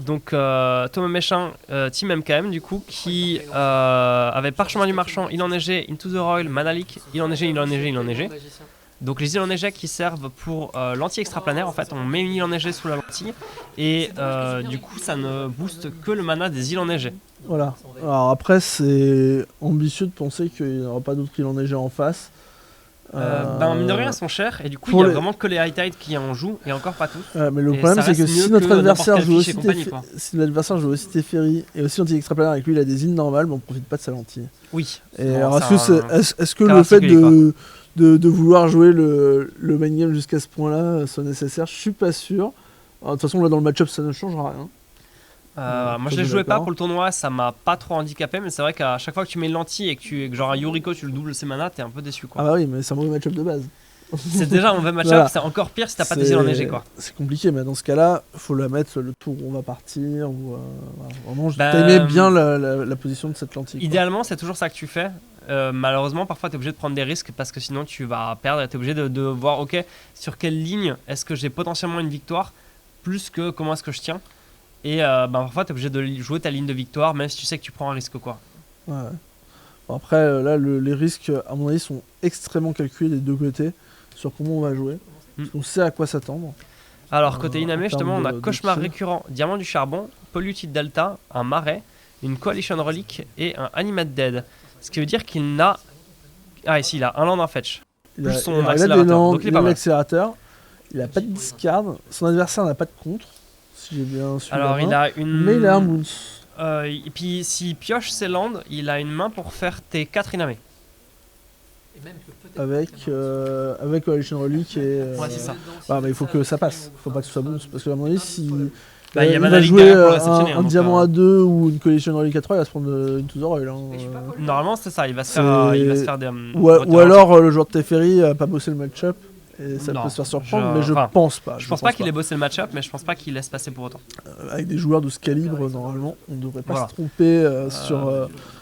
Donc Thomas Méchin, Team MKM du coup, qui avait Parchemin du Marchand, Il Enneigé, Into the Roil, Manalik, Il Enneigé, Il Enneigé, Il Enneigé. Donc les îles enneigées qui servent pour lentille extraplanaire, en fait, on met une île enneigée sous la lentille et du coup ça ne booste que le mana des îles enneigées. Voilà. Alors après, c'est ambitieux de penser qu'il n'y aura pas d'autres îles enneigées en face. Mine de rien, elles sont chères et du coup il y a vraiment que les high tide qui en jouent et encore pas tous. Mais le Et problème, ça c'est que reste si mieux notre que adversaire n'importe joue quel aussi fichier compagnie, si l'adversaire joue aussi Teferi et aussi anti extraplanaire avec lui, il a des îles normales, mais on profite pas de sa lentille. Oui. Et Bon, alors, est-ce que cas le fait particulier, de vouloir jouer le main game jusqu'à ce point-là soit nécessaire? Je suis pas sûr. Alors, de toute façon, là dans le match-up, ça ne changera rien. Moi je les jouais pas pour le tournoi, ça m'a pas trop handicapé, mais c'est vrai qu'à chaque fois que tu mets une lentille et que genre à Yuriko tu le doubles ses mana, t'es un peu déçu quoi. Ah bah oui, mais c'est un mauvais match-up de base. C'est déjà un mauvais match-up, Voilà. c'est encore pire si t'as pas des îles enneigées quoi. C'est compliqué, mais dans ce cas-là, faut la mettre le tour où on va partir. Ou, voilà. Vraiment, Bah, t'aimais bien la position de cette lentille. Idéalement, c'est toujours ça que tu fais. Malheureusement, parfois, tu es obligé de prendre des risques parce que sinon, tu vas perdre. Tu es obligé de voir, ok, sur quelle ligne est-ce que j'ai potentiellement une victoire, plus que comment est-ce que je tiens. Et parfois, tu es obligé de jouer ta ligne de victoire, même si tu sais que tu prends un risque. Quoi. Ouais. Bon, après, là, les risques, à mon avis, sont extrêmement calculés des deux côtés sur comment on va jouer. On sait à quoi s'attendre. Alors, côté Iname, justement, on a de Cauchemar tir. récurrent, Diamant du Charbon, Polluted Delta, un Marais, une Coalition Relic et un Animate Dead. Ce qui veut dire qu'il n'a. Ah, ici, il a un land, un fetch. Plus son accélérateur. Donc, il est pas mal. L'accélérateur. Il a pas de discard. Son adversaire n'a pas de contre. Si j'ai bien suivi. Alors, il a une. Mais il a un Moons. Et puis, s'il pioche ses lands, il a une main pour faire tes 4 Iname. Avec Coalition Relic et. Ouais, c'est ça. Bah, il faut que ça passe. Faut pas que ce soit Moons. Parce que, à mon avis, si. Bah, il y a il va Manalik jouer derrière pour réceptionner, un donc, diamant à 2 ou une Coalition Relic à 3, il va se prendre une To The Roil. Normalement, c'est ça. Il va se faire des. Ou alors le joueur de Teferi a pas bossé le match-up. Et ça peut se faire surprendre, mais je pense pas. Je pense pas qu'il ait bossé le match-up, mais je pense pas qu'il laisse passer pour autant. Avec des joueurs de ce calibre, normalement, on ne devrait pas se tromper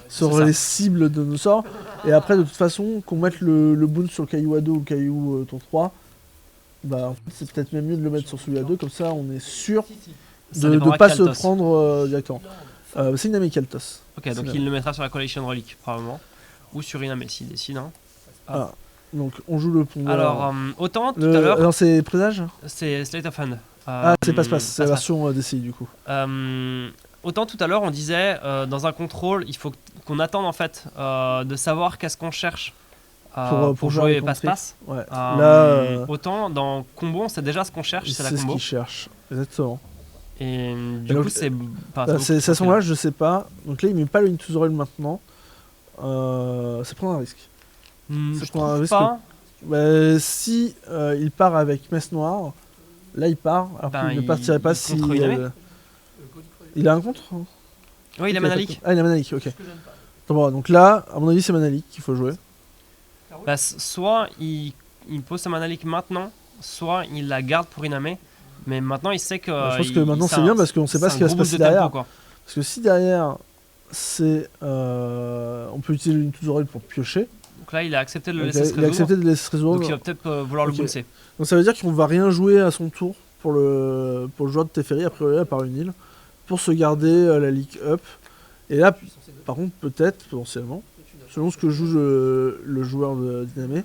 sur les cibles de nos sorts. Et après, de toute façon, qu'on mette le boon sur le caillou à 2 ou le caillou tour 3, bah, c'est peut-être même mieux de le mettre sur celui à 2, comme ça on est sûr de ne pas se prendre directement. C'est Iname Kaltos. Ok, donc il le mettra sur la Collection Relic, probablement. Ou sur Iname s'il décide. Hein. Ah. Donc on joue le pont. Alors, autant tout à l'heure. Alors c'est Présage. C'est Slate of Hand. C'est Passe-Passe, c'est la version DCI du coup. Autant tout à l'heure on disait dans un contrôle, il faut qu'on attende en fait de savoir qu'est-ce qu'on cherche pour jouer Passe-Passe. Ouais. Autant dans combo on sait déjà ce qu'on cherche, c'est la combo. C'est ce qu'il cherche, exactement. Et du coup c'est. Cette façon-là, je sais pas. Donc là il met pas le Into the Roil maintenant. C'est prendre un risque. Je trouve pas. Si il part avec Messe Noire, là il part, alors qu'il ne partirait pas si. Il a un contre. Oui, il a Manalik. Ah, il a Manalik, ok. Donc là, à mon avis, c'est Manalik qu'il faut jouer. Bah, soit il pose sa Manalik maintenant, soit il la garde pour Iname. Mais maintenant, il sait que. Je pense que maintenant c'est bien parce qu'on sait pas ce qui va se passer derrière. Parce que si derrière, c'est. On peut utiliser une Into the Roil pour piocher. Donc là, il a accepté de le laisser se résoudre. Il a accepté de le laisser se résoudre. Donc il va peut-être vouloir le bouncer. Donc ça veut dire qu'on va rien jouer à son tour pour le joueur de Teferi, a priori à part une île, pour se garder la leak up. Et là, par contre, peut-être, potentiellement, selon ce que joue le joueur de Dynamé,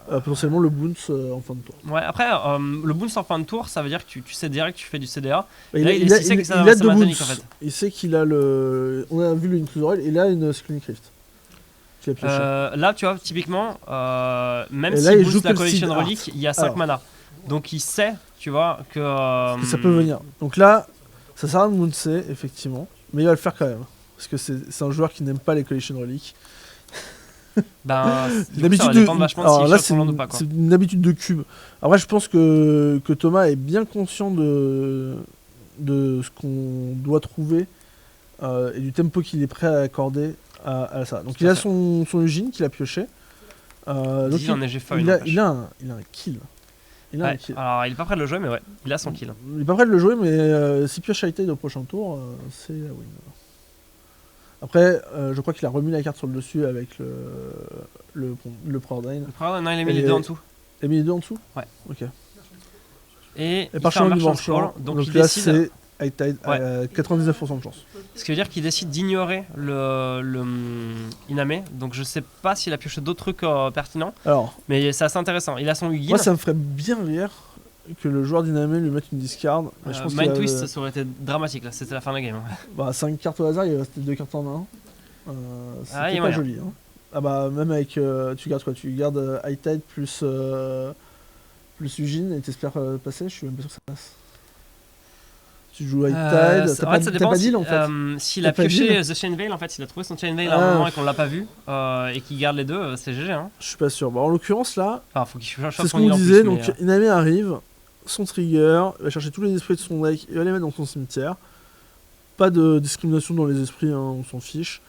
potentiellement le bounce en fin de tour. Ouais, après, le bounce en fin de tour, ça veut dire que tu sais direct que tu fais du CDA. Il a deux bounce. En fait. Il sait qu'il a le. On a vu le Into the Roil, il a une Screening Rift. Là, tu vois, typiquement, même si il booste la Collection Relic, il y a 5 mana. Donc il sait, tu vois, que ça peut venir. Donc là, ça sert à rien de mooncer, effectivement, mais il va le faire quand même. Parce que c'est un joueur qui n'aime pas les Collection Relic. Ben, ça va dépendre vachement de s'il ou pas. C'est une habitude de cube. Après, je pense que Thomas est bien conscient de ce qu'on doit trouver et du tempo qu'il est prêt à accorder à ça. Donc il a son Eugene qu'il a pioché. Donc il a un kill. Alors il est pas prêt de le jouer, mais ouais, il a son kill. Il est pas prêt de le jouer, mais s'il pioche High Tide au prochain tour, c'est la win. Après, je crois qu'il a remis la carte sur le dessus avec le Preordain. Le Preordain, non, il a mis les deux en dessous. Il a mis les deux en dessous ? Ouais. Ok. Et Parchemin du Marchand. Donc il là, décide. High Tide, 99% de chance. Ce qui veut dire qu'il décide d'ignorer le Iname. Donc je sais pas s'il a pioché d'autres trucs pertinents. Alors, mais c'est assez intéressant. Il a son Ugin. Moi, ça me ferait bien rire que le joueur d'Iname lui mette une discard. Je pense Mind Twist, ça aurait été dramatique là. C'était la fin de la game. Bah, 5 cartes au hasard, il restait 2 cartes en 1. C'était pas joli. Hein. Ah bah, même avec. Tu gardes quoi? Tu gardes High Tide plus Ugin et t'espères passer? Je suis même pas sûr que ça passe. Tu joues High Tide, t'as pas deal en fait. S'il a pioché The Chain Veil, en fait, s'il a trouvé son Chain Veil à un moment et qu'on l'a pas vu, et qu'il garde les deux, c'est GG. Hein. Je suis pas sûr. Bon, en l'occurrence là, faut qu'il change c'est ce qu'on disait. Donc Iname arrive, son trigger, il va chercher tous les esprits de son deck, il va les mettre dans son cimetière. Pas de discrimination dans les esprits, hein, on s'en fiche.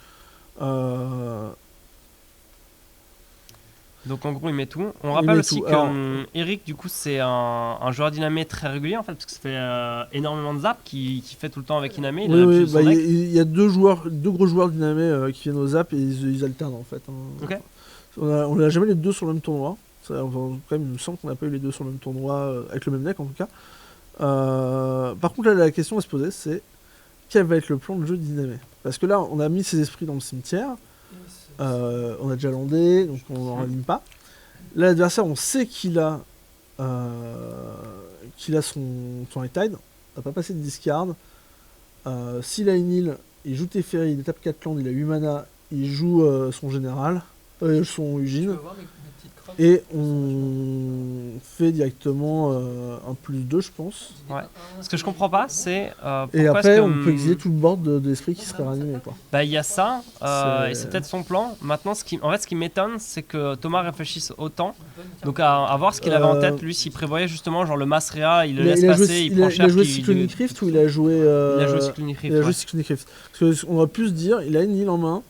Donc en gros il met tout. On rappelle aussi que Eric du coup c'est un joueur d'Iname très régulier en fait parce que ça fait énormément de zap qui fait tout le temps avec Iname. Il y a deux gros joueurs d'Iname qui viennent au zap et ils alternent en fait. Hein. Okay. On n'a jamais les deux sur le même tournoi. Quand même, il me semble qu'on n'a pas eu les deux sur le même tournoi avec le même deck en tout cas. Par contre là la question à se poser c'est quel va être le plan de jeu d'Iname? Parce que là on a mis ses esprits dans le cimetière. On a déjà landé, donc on n'en rallume pas. Là, l'adversaire, on sait qu'il a son High Tide. Il n'a pas passé de discard. S'il a une île, il joue Teferi, il tape 4 landes, il a 8 mana, il joue son général, son Ugin. Et on fait directement un +2, je pense. Ouais. Ce que je comprends pas, c'est. Et après, on peut exiler tout le board de l'esprit qui serait ranimé. Bah, il y a ça, et c'est peut-être son plan. Maintenant, ce qui m'étonne, c'est que Thomas réfléchisse autant. Donc, à voir ce qu'il avait en tête, lui, s'il prévoyait justement genre le Masréa, il le laisse passer, il prend cher. Il a joué Cyclonic Rift ou il a joué. Il a joué Cyclonic Rift. Il a joué Cyclonic Rift. Parce qu'on va plus se dire, il a une île en main.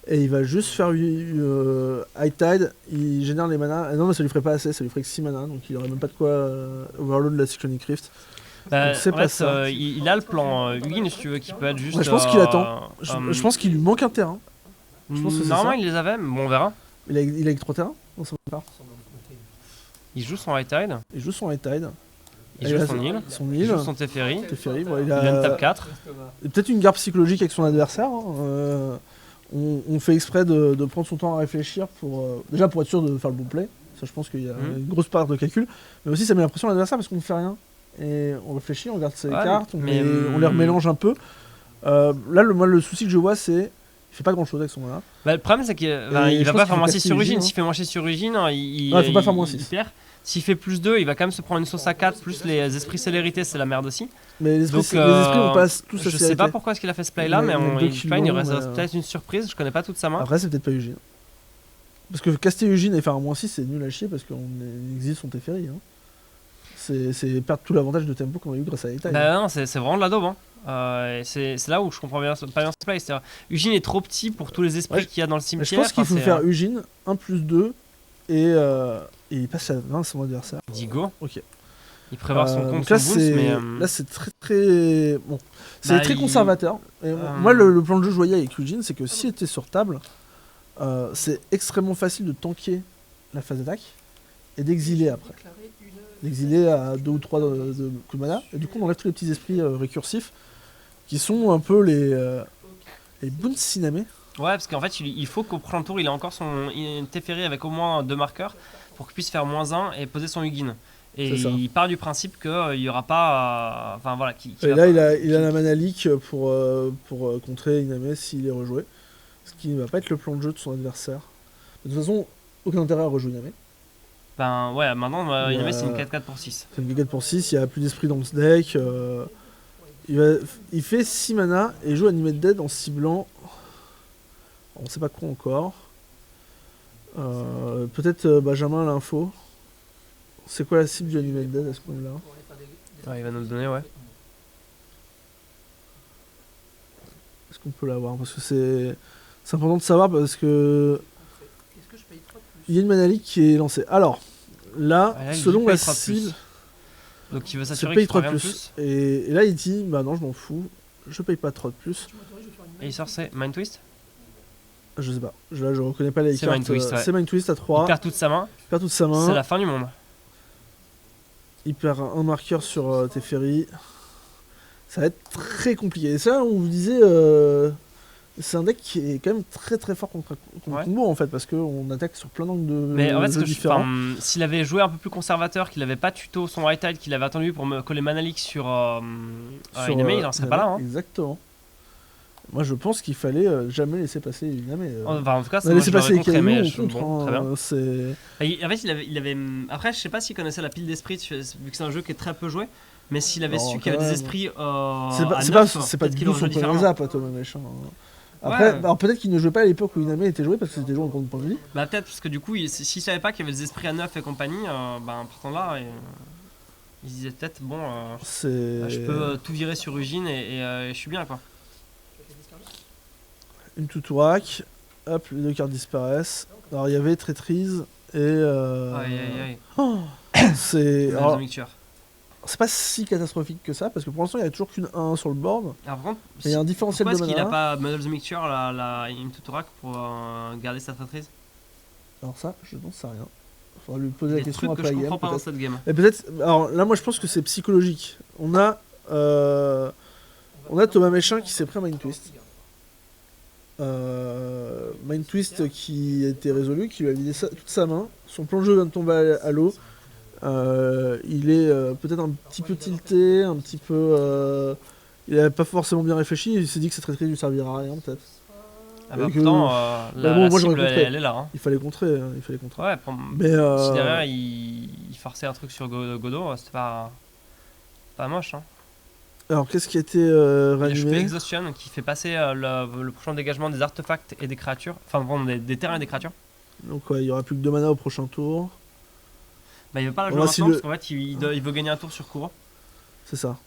Et il va juste faire High Tide, il génère les manas. Non, mais ça lui ferait pas assez, ça lui ferait que 6 manas, donc il aurait même pas de quoi overload la Cyclonic Rift. C'est pas ça. Il a le plan Ugin, si tu veux, qui peut être juste. Je pense qu'il attend. Je pense qu'il lui manque un terrain. Normalement, il les avait, mais bon, on verra. Il a 3 terrains dans son part. Il joue son High Tide. Il joue son High Tide. Il joue son île. Il joue son Teferi. Il a une tape 4. Peut-être une garde psychologique avec son adversaire. On fait exprès de prendre son temps à réfléchir déjà pour être sûr de faire le bon play. Ça, je pense qu'il y a une grosse part de calcul. Mais aussi, ça met la pression à l'adversaire parce qu'on ne fait rien. Et on réfléchit, on regarde ses cartes, on les remélange un peu. Là, le souci que je vois, c'est il fait pas grand chose avec son mana. Le problème, c'est qu'il va pas faire moins 6 sur Ugin. S'il fait moins 6 sur Ugin, il faut pas faire moins 6. S'il fait +2, il va quand même se prendre une sauce à 4, plus les esprits célérité, c'est la merde aussi. Mais les esprits on passe tous à je sais pas pourquoi est-ce qu'il a fait ce play là, mais il reste peut-être une surprise, je connais pas toute sa main. Après, c'est peut-être pas Ugin. Parce que caster Ugin et faire un -6, c'est nul à chier parce qu'on exile son Teferi. Hein. C'est perdre tout l'avantage de tempo qu'on a eu grâce à High Bah non, c'est vraiment de la daube. Hein. C'est là où je comprends pas bien ce play. Ugin est trop petit pour tous les esprits qu'il y a dans le cimetière. Je pense qu'il faut faire Ugin, 1+2 et il passe à 20 son adversaire. Digo. Ok. Il prépare son compte, là, son boost, mais... Là, c'est très... Bon. C'est très conservateur. Et moi, le plan de jeu que je voyais avec Ugin, c'est que s'il était sur table, c'est extrêmement facile de tanker la phase d'attaque et d'exiler après. D'exiler à 2 ou 3 de coups de mana. Et du coup, on enlève tous les petits esprits récursifs qui sont un peu les boons Iname. Ouais, parce qu'en fait, il faut qu'au prochain tour, il ait encore son Teferi avec au moins 2 marqueurs pour qu'il puisse faire -1 et poser son Ugin. Et il part du principe qu'il n'y aura pas. Enfin voilà. Là, il a la mana leak pour contrer Iname s'il est rejoué. Ce qui ne va pas être le plan de jeu de son adversaire. De toute façon, aucun intérêt à rejouer Iname. Ben ouais, maintenant, Iname c'est une 4-4 pour 6. C'est une 4 pour 6, il n'y a plus d'esprit dans ce deck. Il fait 6 mana et joue Animate Dead en ciblant. On sait pas quoi encore. Peut-être Benjamin l'info. C'est quoi la cible du Animate Dead? Est-ce qu'on l'a? Il va nous le donner, ouais. Est-ce qu'on peut l'avoir? Parce que c'est important de savoir parce que il y a une mana leak qui est lancée. Alors, là selon la cible... Donc il veut s'assurer qu'il paye 3 de plus. Et là il dit, bah non je m'en fous, je paye pas 3 de plus. Et il sort c'est Mind Twist? Je sais pas, là je reconnais pas les cartes. C'est Mind Twist, ouais. C'est Mind Twist à 3. Il perd toute sa main. C'est la fin du monde. Il perd un marqueur sur Teferi. Ça va être très compliqué. Et ça, on vous disait, c'est un deck qui est quand même très très fort contre combo en fait, parce qu'on attaque sur plein d'angles de Mais en fait, différents. s'il avait joué un peu plus conservateur, qu'il avait pas tuto son right tide, qu'il avait attendu pour me coller Manalik sur Iname, il en serait pas là. Hein. Exactement. Moi je pense qu'il fallait jamais laisser passer Iname. Enfin, en tout cas, on a laissé passer les cailloux, mais bon, très bien. En fait, il avait. Après, je sais pas s'il connaissait la pile d'esprit, vu que c'est un jeu qui est très peu joué. Mais s'il avait su qu'il y avait des esprits c'est pas du tout son premier zap, Thomas Méchant. Après, alors peut-être qu'il ne jouait pas à l'époque où Iname était joué parce que c'était joué en compte point de vie. Bah peut-être parce que du coup, s'il savait pas qu'il y avait des esprits à 9 et compagnie, en partant là, il se disait peut-être bon, je peux tout virer sur Ugine et je suis bien quoi. Une Tuturak, hop, les 2 cartes disparaissent. Alors il y avait Traîtrise et. Aïe. Oh, c'est pas si catastrophique que ça parce que pour l'instant il n'y a toujours qu'une 1 sur le board. Alors, par contre, il y a un différentiel de mana. Pourquoi est-ce qu'il a pas Muddle the Mixture, une Tuturak pour garder sa Traîtrise? Alors ça, je n'en sais rien. Il faudra lui poser la question après game. Je comprends pas dans cette game. Et peut-être. Alors là, moi je pense que c'est psychologique. On a Thomas Méchin qui s'est pris un Mind Twist. Mind Twist qui a été résolu, qui lui a vidé toute sa main. Son plan de jeu vient de tomber à l'eau. Il est peut-être un petit peu tilté, un petit peu. Il n'avait pas forcément bien réfléchi. Il s'est dit que cette traîtrise lui servira à rien, peut-être. Pourtant, la cible, elle est là. Hein. Il fallait contrer. Ouais, mais si derrière il forçait un truc sur Godot, c'était pas moche. Hein. Alors, qu'est-ce qui a été ranimé? Il a chopé Exhaustion qui fait passer le prochain dégagement des artefacts et des créatures. Enfin, des terrains et des créatures. Donc, ouais, il n'y aura plus que 2 mana au prochain tour. Bah, il veut pas la jouer maintenant parce qu'en fait, il veut gagner un tour sur Kuro. C'est ça.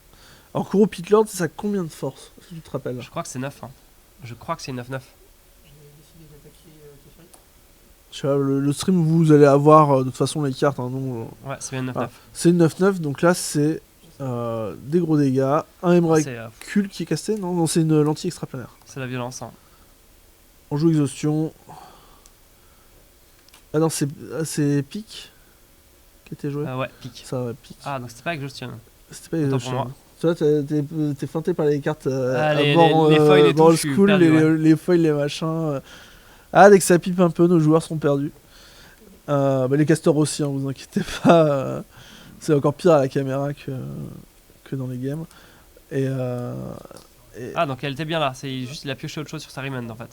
Alors, Kuro Pitlord, ça a combien de force? Est-ce que tu te rappelles? Je crois que c'est 9. Hein. Je crois que c'est 9-9. Je sais pas, le stream, vous allez avoir de toute façon les cartes. Hein, non, ouais, c'est bien 9-9. Ah, c'est une 9-9, donc là, c'est des gros dégâts. Un Emerald Cul qui est casté. Non, c'est une lentille extraplanaire. C'est la violence. Hein. On joue Exhaustion. Ah non, c'est Pique qui était joué. Ouais, Pique. Ça, ouais, Pique. Ah, donc c'était pas Exhaustion. C'était pas Exhaustion. Tu vois, t'es feinté par les cartes les foils et tout, school, les foils, les machins. Dès que ça pipe un peu, nos joueurs sont perdus. Les castors aussi, hein, vous inquiétez pas. C'est encore pire à la caméra que dans les games. Donc elle était bien là, c'est juste il a pioché autre chose sur sa Remand en fait.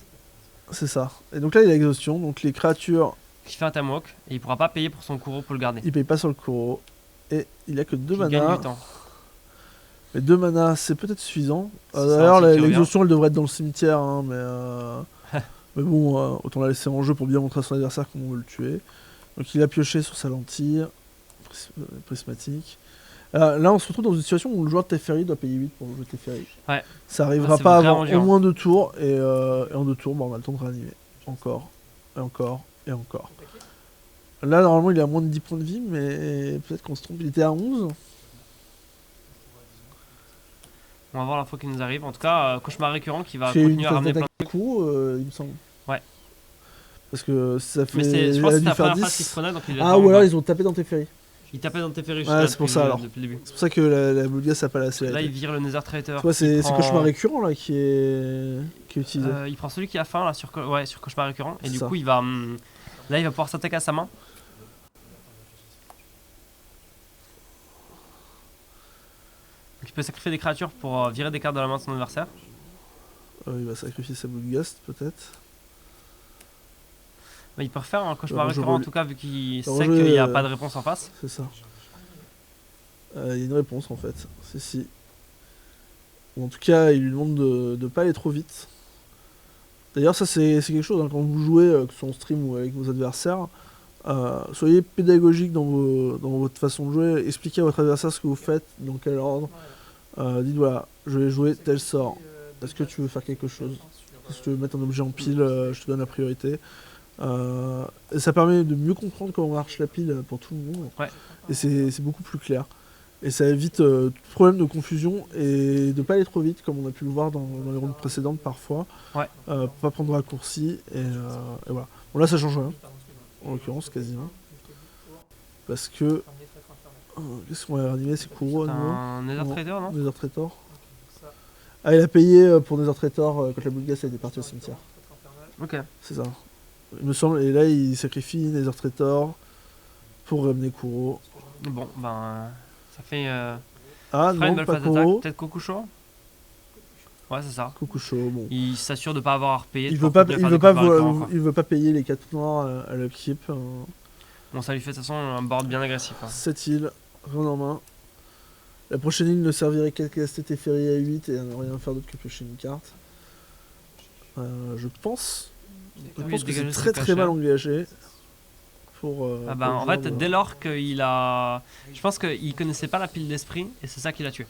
C'est ça. Et donc là il a Exhaustion, donc les créatures... Qui fait un Tamok, et il pourra pas payer pour son Kuro pour le garder. Il paye pas sur le Kuro. Et il a que 2 mana. Il gagne du temps. Mais 2 mana c'est peut-être suffisant. D'ailleurs l'exhaustion elle devrait être dans le cimetière, hein, mais bon, autant la laisser en jeu pour bien montrer à son adversaire comment on veut le tuer. Donc il a pioché sur sa lentille prismatique. Là on se retrouve dans une situation où le joueur de Teferi doit payer 8 pour jouer Teferi. Ouais. Ça arrivera pas avant au moins 2 tours, et en 2 tours on a le temps de réanimer. Encore, et encore, et encore. Là normalement il est à moins de 10 points de vie, mais peut-être qu'on se trompe, il était à 11. On va voir l'info qui nous arrive. En tout cas, cauchemar récurrent qui va continuer à ramener plein de trucs. Il me semble. Ouais. Parce que ça fait. Mais je pense que c'était la première phase qui se prenait. Donc ou alors ils ont tapé dans Teferi. Ils tapaient dans Teferi c'est pour ça alors. Depuis le début. C'est pour ça que la Bulga ça n'a pas lassé. Là, il vire le Nether Traitor. C'est cauchemar récurrent là qui est utilisé. Il prend celui qui a faim là sur cauchemar récurrent. Et du coup, il va. Là, il va pouvoir s'attaquer à sa main. Donc il peut sacrifier des créatures pour virer des cartes de la main de son adversaire. Il va sacrifier sa Bloodghast peut-être. Il peut refaire un cauchemar récurrent en tout cas vu qu'il sait qu'il n'y a pas de réponse en face. C'est ça. Il y a une réponse en fait. C'est si. Ou en tout cas il lui demande de pas aller trop vite. D'ailleurs ça c'est quelque chose, hein, quand vous jouez, que ce soit en stream ou avec vos adversaires, soyez pédagogique dans votre façon de jouer, expliquez à votre adversaire ce que vous faites, dans quel ordre. Dites voilà, je vais jouer tel sort. Est-ce que tu veux faire quelque chose? Si tu veux mettre un objet en pile, je te donne la priorité. Et ça permet de mieux comprendre comment marche la pile pour tout le monde. Ouais. Et c'est beaucoup plus clair. Et ça évite tout problème de confusion et de pas aller trop vite, comme on a pu le voir dans les rondes précédentes parfois. Ouais. Pas prendre de raccourci. Et voilà. Bon, là, ça change rien. En l'occurrence, quasiment. Parce que. Qu'est-ce qu'on va réanimer? C'est Kuro à nouveau. Un Nether Traitor, non? Nether Traitor. Ah, il a payé pour Nether Traitor quand la Bloodghast a été partie au cimetière. Ok. C'est ça. Il me semble, et là il sacrifie Nether Traitor pour ramener Kuro. Bon, ben. Ça fait. Ah fera une non, belle pas phase d'attaque. Kuro. Peut-être Kokusho. Ouais, c'est ça. Kokusho, bon. Il s'assure de pas avoir à repayer. Il de veut pouvoir pas, continuer à il faire veut des pas, coups de barre écran, quoi. il veut pas payer les 4 noirs à l'upkeep. Bon, ça lui fait de toute façon un board bien agressif. Hein. 7 îles, rien en main. La prochaine île ne servirait qu'à caster Teferi à 8 et à ne rien faire d'autre que piocher une carte. Je pense. Je pense que c'est très très mal engagé. Ah bah, en fait, dès lors qu'il a. Je pense qu'il connaissait pas la pile d'esprit et c'est ça qui l'a tué.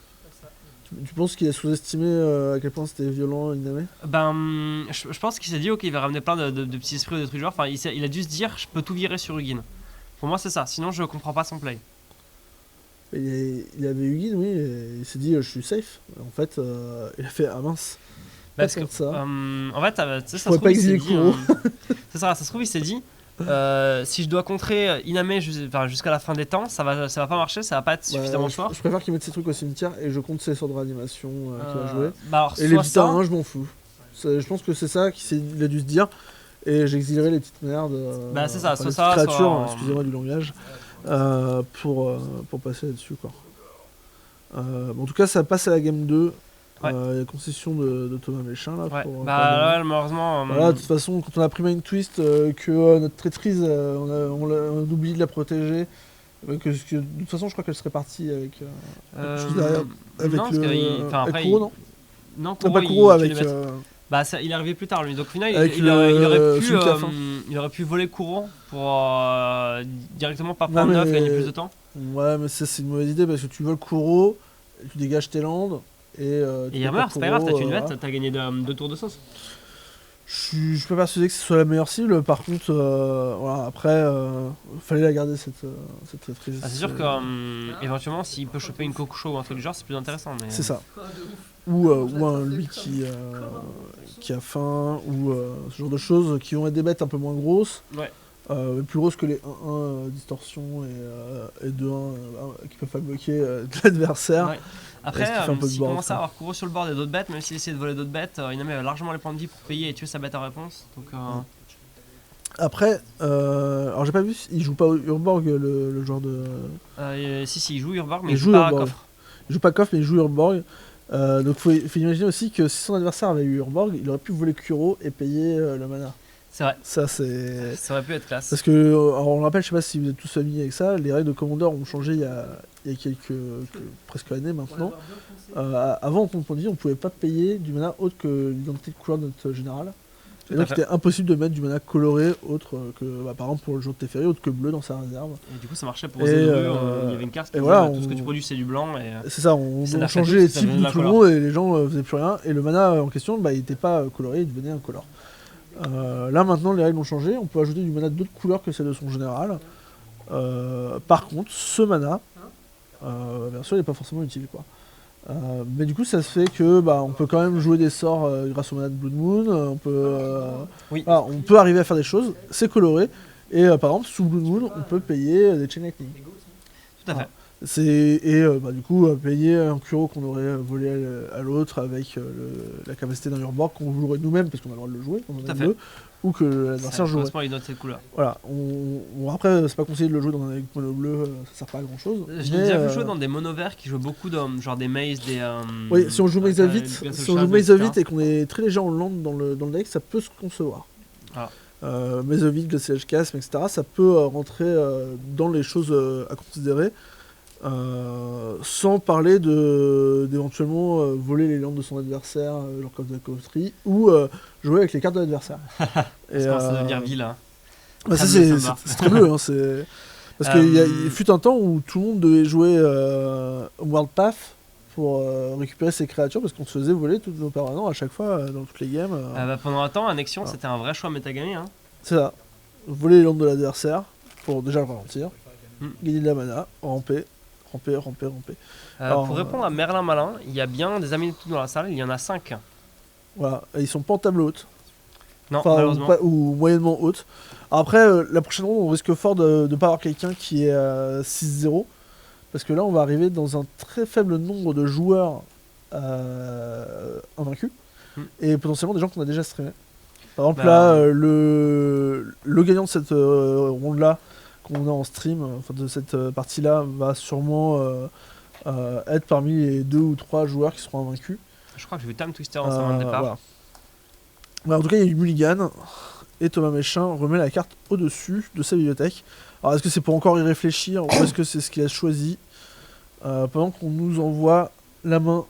Tu penses qu'il a sous-estimé à quel point c'était violent Iname? Ben, je pense qu'il s'est dit, ok, il va ramener plein de petits esprits ou de trucs du genre. Enfin, il a dû se dire, je peux tout virer sur Ugin. Pour moi, c'est ça. Sinon, je comprends pas son play. Il avait Ugin, oui, et il s'est dit je suis safe. En fait, il a fait ah mince. Parce que, ça. En fait, tu sais, ça pourrais se trouve, pas il s'est exiler dit. Kuro. C'est ça, ça se trouve, il s'est dit. Si je dois contrer Iname jusqu'à la fin des temps, ça va pas marcher, ça va pas être suffisamment fort. Je préfère qu'il mette ses trucs au cimetière et je compte ses sorts de réanimation qu'il va jouer. Bah alors, et les petits terrains, je m'en fous. Je pense que c'est ça qu'il a dû se dire. Et j'exilerai les petites merdes. Bah c'est ça, enfin, soit les ça, créatures, soit... excusez-moi du langage, pour passer là-dessus, quoi. En tout cas, ça passe à la game 2. Ouais. La concession de Thomas Méchin là. Ouais. Pour là, malheureusement. Voilà, de toute façon, quand on a pris Mind Twist, que notre traîtrise, on a oublié de la protéger. De toute façon, je crois qu'elle serait partie avec quelque chose derrière. Avec non, avec Kuro, non? Non, Kuro, pas Kuro, avec. Bah, ça, il est arrivé plus tard lui. Donc au final, il aurait pu voler Kuro pour directement pas prendre 9 et gagner plus de temps. Ouais, mais ça, c'est une mauvaise idée parce que tu voles Kuro, tu dégages tes landes. Et il meurt, c'est pas grave, t'as tué une bête, t'as gagné 2 tours de sauce. Je suis pas persuadé que ce soit la meilleure cible, par contre, voilà, après, fallait la garder cette traîtrise. Ah, c'est sûr que éventuellement, s'il peut choper une Kokusho ou un truc du genre, c'est plus intéressant. Mais... C'est ça. Ou un lui qui a faim, ou ce genre de choses qui vont être des bêtes un peu moins grosses. Ouais. Plus grosses que les 1-1 distorsion et 2-1 qui peuvent pas bloquer l'adversaire. Ouais. Après, s'il commence à avoir Kuro sur le board et d'autres bêtes, même s'il essaie de voler d'autres bêtes, Iname a largement les points de vie pour payer et tuer sa bête en réponse. Donc, Après, alors j'ai pas vu, il joue pas Urborg le joueur de. Si, il joue Urborg, mais il joue pas Coffre. Il joue pas Coffre, mais il joue Urborg. Donc faut imaginer aussi que si son adversaire avait eu Urborg, il aurait pu voler Kuro et payer le mana. C'est vrai. Ça aurait pu être classe. Parce que, alors on le rappelle, je sais pas si vous êtes tous familiers avec ça, les règles de Commander ont changé il y a presque années maintenant. Avant, en compte dit, on pouvait pas payer du mana autre que l'identité de couleur de notre général. Et donc c'était impossible de mettre du mana coloré autre que, par exemple pour le jour de Teferi, autre que bleu dans sa réserve. Et du coup ça marchait pour Zedru, il y avait une carte qui voilà, tout ce que tu produis c'est du blanc. C'est ça, on changeait les types de tout le monde et les gens faisaient plus rien. Et le mana en question, il n'était pas coloré, il devenait incolore. Là maintenant les règles ont changé, on peut ajouter du mana d'autres couleurs que celle de son général. Par contre, ce mana, bien sûr, il n'est pas forcément utile, quoi. Mais du coup, ça se fait que on peut quand même jouer des sorts grâce au mana de Blood Moon. On peut arriver à faire des choses. C'est coloré. Et par exemple, sous Blood Moon, on peut payer des Chain Lightning. Tout à fait. Du coup, payer un Kuro qu'on aurait volé à l'autre avec la capacité d'un Urborg qu'on jouerait nous-mêmes parce qu'on a le droit de le jouer, qu'on en a deux, ou que l'adversaire jouerait. Ça une autre cette couleur. Voilà. Après, c'est pas conseillé de le jouer dans un deck mono bleu, ça sert pas à grand chose. Je l'ai déjà vu jouer dans des mono verts qui jouent beaucoup genre des Maze, des. Oui, si on joue Maze of It, et qu'on est très léger en land dans le deck, ça peut se concevoir. Ah. Maze of It, Glacial Chasm, etc., ça peut rentrer dans les choses à considérer. Sans parler d'éventuellement voler les landes de son adversaire, leur carte de la coffrerie, ou jouer avec les cartes de l'adversaire. Et ça va devenir vilain. C'est très bleu, hein, parce qu'il fut un temps où tout le monde devait jouer World Path pour récupérer ses créatures, parce qu'on se faisait voler tous nos permanents à chaque fois dans toutes les games. Pendant un temps, Annexion c'était un vrai choix métagamé. Hein. C'est ça. Voler les landes de l'adversaire pour déjà le ralentir, gagner de la mana, ramper. Pour répondre à Merlin Malin, il y a bien des amis de tout dans la salle, il y en a 5. Voilà, et ils sont pas en table haute. Non, malheureusement. Ou moyennement haute. Après, la prochaine ronde, on risque fort de ne pas avoir quelqu'un qui est 6-0. Parce que là, on va arriver dans un très faible nombre de joueurs invaincus. Mm. Et potentiellement des gens qu'on a déjà streamé. Par exemple, Bah, là, le gagnant de cette ronde-là, qu'on a en stream, enfin de cette partie-là, va sûrement être parmi les 2 ou 3 joueurs qui seront invaincus. Je crois que j'ai vu Time Twister dans sa main de départ. Voilà. Bah, en tout cas, il y a eu Mulligan, et Thomas Méchin remet la carte au-dessus de sa bibliothèque. Alors, est-ce que c'est pour encore y réfléchir, ou est-ce que c'est ce qu'il a choisi pendant qu'on nous envoie la main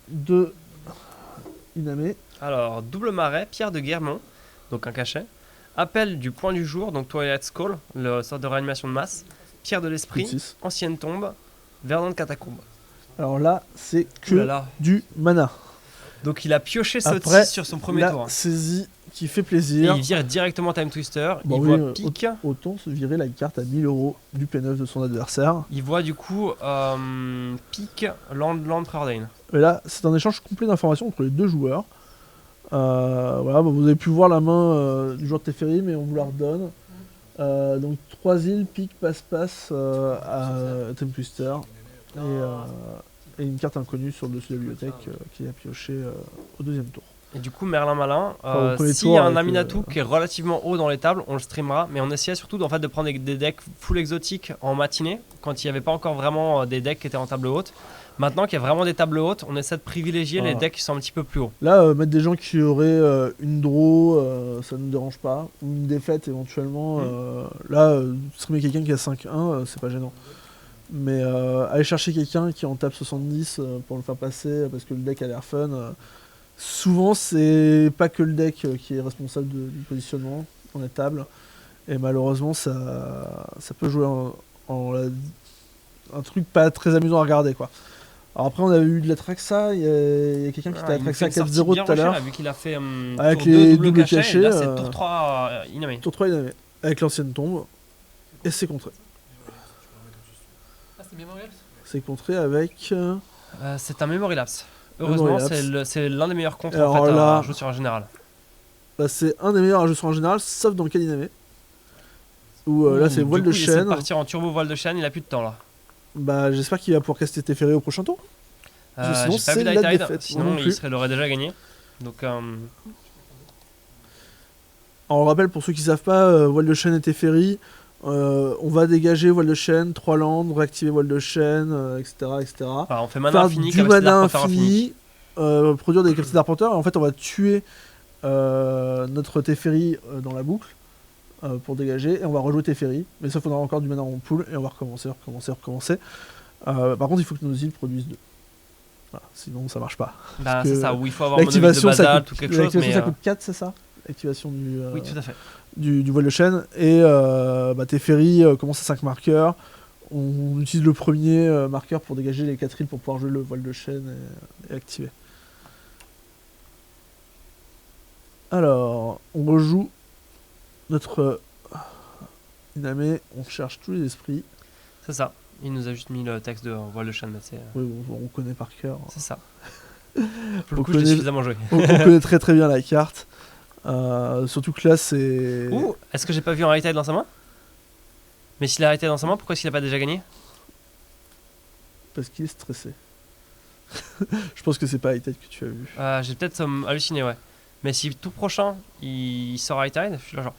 de Iname. Alors, double marais, pierre de Guermont, donc un cachet. Appel du point du jour, donc Twilight Skull, le sort de réanimation de masse. Pierre de l'esprit, 6. ancienne tombe, verdant de catacombe. Alors là, c'est que Ouh là là. du mana. Donc il a pioché Après, Sotis sur son premier la tour. saisie qui fait Et plaisir. il vire directement Time Twister. Bon, Il oui, voit pique. Autant se virer la carte à 1000 € du P9 de son adversaire. Il voit du coup pique Land Preordain. Et là, c'est un échange complet d'informations entre les deux joueurs. Voilà, bah, vous avez pu voir la main du joueur de Teferi, mais on vous la redonne. Donc 3 îles, pique, passe-passe à Time Twister. Et une carte inconnue sur le dessus de la bibliothèque qu'il a pioché au deuxième tour. Et du coup, Merlin Malin, Enfin, au premier s'il tour y a un avec, Aminatou qui est relativement haut dans les tables, on le streamera. Mais on essayait surtout en fait, de prendre des decks full exotiques en matinée, quand il n'y avait pas encore vraiment des decks qui étaient en table haute. Maintenant qu'il y a vraiment des tables hautes, on essaie de privilégier les decks qui sont un petit peu plus hauts. Là, mettre des gens qui auraient une draw, ça ne nous dérange pas. Ou une défaite éventuellement. Là, streamer quelqu'un qui a 5-1, c'est pas gênant. Mais aller chercher quelqu'un qui en tape 70 pour le faire passer parce que le deck a l'air fun, souvent c'est pas que le deck qui est responsable du positionnement dans les tables. Et malheureusement, ça peut jouer un truc pas très amusant à regarder, quoi. Alors après, on avait eu de la Traxa, il y a quelqu'un qui t'a Traxa à 4-0 tout à l'heure. Vu qu'il a fait avec tour les 2 double cachet, cachets. Là, c'est tour 3 Iname. Tour 3 Iname, avec l'ancienne tombe. Et c'est contré. Ah, c'est Memory Lapse ? C'est contré avec... C'est un Memory Lapse. Heureusement, c'est l'un des meilleurs contres alors en fait, là, à jouer sur un général. Bah, c'est un des meilleurs à jouer sur un général, sauf dans le cas d'Iname. Où là, c'est voile de Il essaie de chaîne. partir en turbo voile de chaîne, il a plus de temps là. Bah, j'espère qu'il va pouvoir caster Teferi au prochain tour. Sinon, J'ai pas c'est vu la l'High défaite. Tide, Moi non sinon plus. il l'aurait déjà gagné. Donc, Alors, on rappelle pour ceux qui savent pas, voile de chaîne et Teferi, on va dégager voile de chaîne, 3 landes, réactiver voile de chaîne, etc. voilà, on fait mana Faire infini, du capacité mana d'arpenteur infini. infini, produire des capacités d'arpenteur, et en fait on va tuer notre Teferi dans la boucle pour dégager, et on va rejouer Teferi, mais sauf qu'on aura encore du mana en pool, et on va recommencer. Par contre, il faut que nos îles produisent 2. Voilà, sinon ça marche pas. Bah, que c'est ça, où il faut avoir monolithe de l'activation, basalte ou quelque chose. l'activation, Mais, ça coûte 4, c'est ça? L'activation du, oui, tout à fait. du voile de chaîne, et Teferi commence à 5 marqueurs. On utilise le premier marqueur pour dégager les 4 îles pour pouvoir jouer le voile de chaîne et activer. Alors, on rejoue notre Iname, on cherche tous les esprits. C'est ça. Il nous a juste mis le texte de voile de chaîne, mais c'est Oui, on connaît par cœur. ça. Pour le On coup, je l'ai connaît- suffisamment joué. On connaît très très bien la carte. Surtout que là, c'est... Ouh, est-ce que j'ai pas vu un high tide dans sa main? Mais s'il a high tide dans sa main, pourquoi est-ce qu'il a pas déjà gagné? Parce qu'il est stressé. Je pense que c'est pas High-Tide que tu as vu. J'ai peut-être halluciné, ouais. Mais si tout prochain il sort high tide, je suis là genre.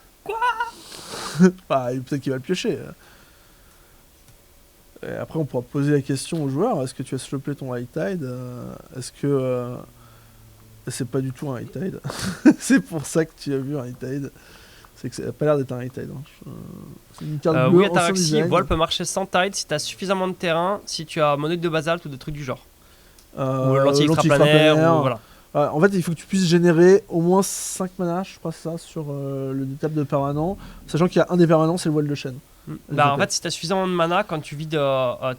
Ah, peut-être qu'il va le piocher. Et après, on pourra poser la question aux joueurs, est-ce que tu as slopé ton High-Tide Est-ce que... c'est pas du tout un High-Tide. C'est pour ça que tu as vu un High-Tide. C'est que ça n'a pas l'air d'être un High-Tide. Hein. C'est une carte bleue, Oui, ancien Ataraxie, design. voile peut marcher sans tide si t'as suffisamment de terrain, si tu as monolithe de basalte ou des trucs du genre. Ou l'anti-extraplanaire, ou voilà. En fait, il faut que tu puisses générer au moins 5 mana, je crois, ça, sur le table de permanent. Sachant qu'il y a un des permanents, c'est le voile de chaîne. Bah, en fait, si t'as suffisamment de mana, quand tu vides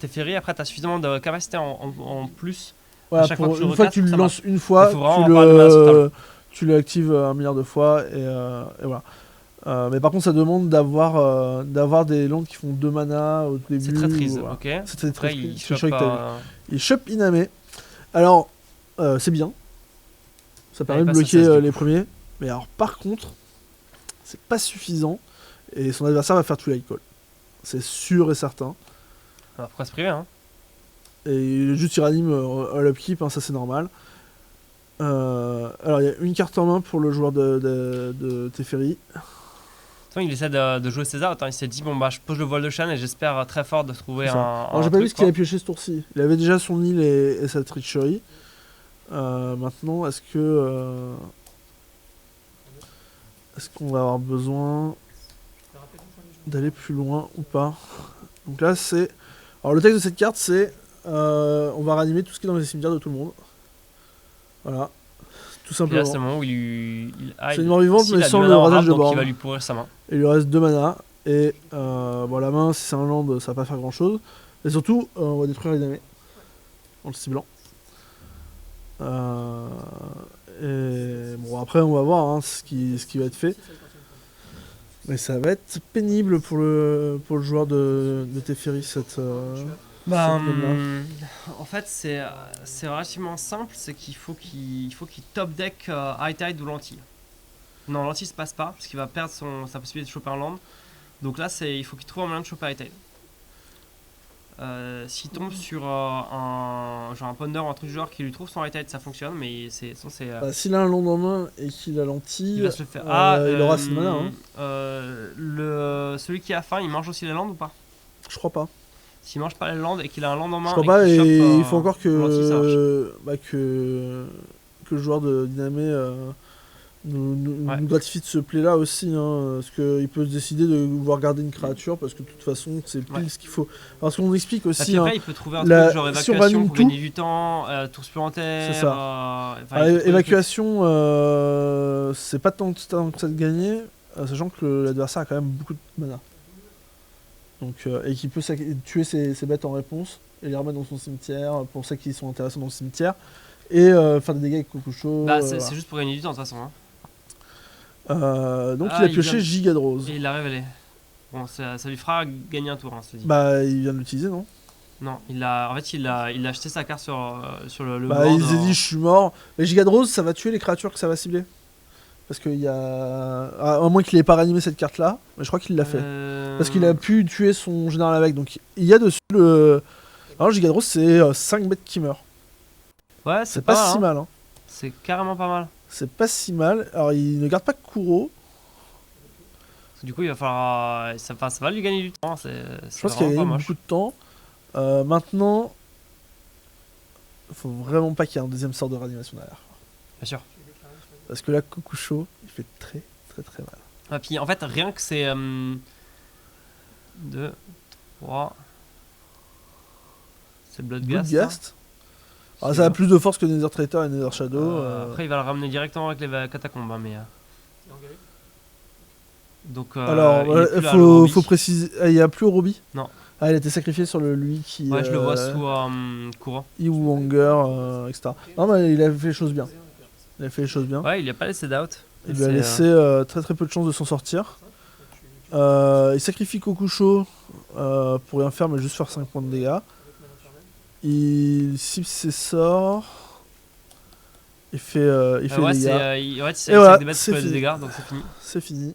Teferi, après t'as suffisamment de capacité en plus. Voilà, chaque fois que tu une le fois que tu recastes, le ça lances une fois, Il faut vraiment avoir le mana sur table. tu l'actives 1 milliard de fois, et voilà. Mais par contre, ça demande d'avoir des landes qui font 2 mana au début. C'est très triste, voilà. ok. C'est très Après, triste. il C'est chope chaud que t'as vu. pas. Il chope Iname. Alors, c'est bien. Ça permet de passe à bloquer 16 du les coup. premiers. Mais alors, par contre, c'est pas suffisant. Et son adversaire va faire tout l'high call. C'est sûr et certain. Pourquoi se priver, hein? Et juste il ranime à l'upkeep, hein, ça c'est normal. Alors il y a une carte en main pour le joueur de Teferi. Il essaie de jouer César, il s'est dit bon bah je pose le voile de Shan et j'espère très fort de trouver un. Alors j'ai pas vu ce qu'il a pioché ce tour-ci. Il avait déjà son île et sa tricherie. Maintenant, est-ce qu'on va avoir besoin d'aller plus loin ou pas? Donc là c'est... Alors le texte de cette carte c'est on va ranimer tout ce qui est dans les cimetières de tout le monde. Voilà. Tout simplement. Et là c'est le moment où c'est une mort vivante mais sans le rasage de borne. Il va lui pourrir sa main. Et il lui reste 2 mana. Et bon, la main, si c'est un land, ça va pas faire grand chose. Et surtout, on va détruire les damés en le ciblant. Et bon, après, on va voir hein, ce qui va être fait. Mais ça va être pénible pour le joueur de Teferi cette. En fait, c'est relativement simple, c'est qu'il faut qu'il top deck High Tide ou Lentille. Non, Lentille se passe pas, parce qu'il va perdre sa possibilité de choper un land. Donc là, il faut qu'il trouve un moyen de choper High Tide. S'il tombe sur un ponder ou un truc du genre qui lui trouve son High Tide, ça fonctionne, mais c'est... s'il a un land en main et qu'il a Lentille, il va se le faire. il aura 6 mana. Hein. Celui qui a faim, il mange aussi les lands ou pas? Je crois pas. S'il mange pas les lands et qu'il a un land en main, je crois pas, et chope, il faut encore que le joueur de Dynamé nous gratifie de ce play là aussi, hein, parce qu'il peut décider de vouloir garder une créature, parce que de toute façon c'est pile ce qu'il faut. Parce qu'on explique aussi. Après, il peut trouver un truc genre évacuation pour gagner du temps, tour supplémentaire. C'est ça. Évacuation, c'est pas tant que ça de gagner, sachant que l'adversaire a quand même beaucoup de mana. Donc, et qui peut tuer ses bêtes en réponse et les remettre dans son cimetière pour ceux qui sont intéressants dans le cimetière et faire des dégâts avec Kokusho. C'est juste pour gagner du temps de toute façon. Hein. Donc il a pioché Giga de Rose. Et il l'a révélé. Bon, ça lui fera gagner un tour, hein, dit. Il vient de l'utiliser, non? Non, il a acheté sa carte sur le board. Il s'est dit je suis mort. Mais Giga de Rose, ça va tuer les créatures que ça va cibler. Parce qu'il y a... à moins qu'il ait pas ranimé cette carte là, mais je crois qu'il l'a fait. Parce qu'il a pu tuer son général avec, donc il y a dessus le... Alors Giga de Rose c'est 5 bêtes qui meurent. Ouais, c'est pas si mal. Hein. C'est carrément pas mal. C'est pas si mal, alors il ne garde pas Kuro. Du coup il va falloir... ça va lui gagner du temps, je pense qu'il a gagné beaucoup de temps. Maintenant... Faut vraiment pas qu'il y ait un deuxième sort de réanimation derrière. Bien sûr. Parce que là, Kokusho, il fait très mal. Ah, puis en fait, rien que c'est 2, 3. C'est Bloodghast. Alors ça a plus de force que Nether Traitor et Nether Shadow. Après, il va le ramener directement avec les catacombes. Hein, mais... Donc, alors, il faut préciser. Il n'y a plus Orobi? Non. Ah, il a été sacrifié sur lui qui. Ouais, je le vois sous courant. Iwu Hunger, etc. Non, mais il a fait les choses bien. Ouais, il a pas laissé d'out. Il lui a laissé très peu de chances de s'en sortir. Il sacrifie Kokusho pour rien faire, mais juste faire 5 points de dégâts. Il cible ses sorts. Il fait des dégâts. Il des bêtes pour les dégâts, donc c'est fini. C'est fini.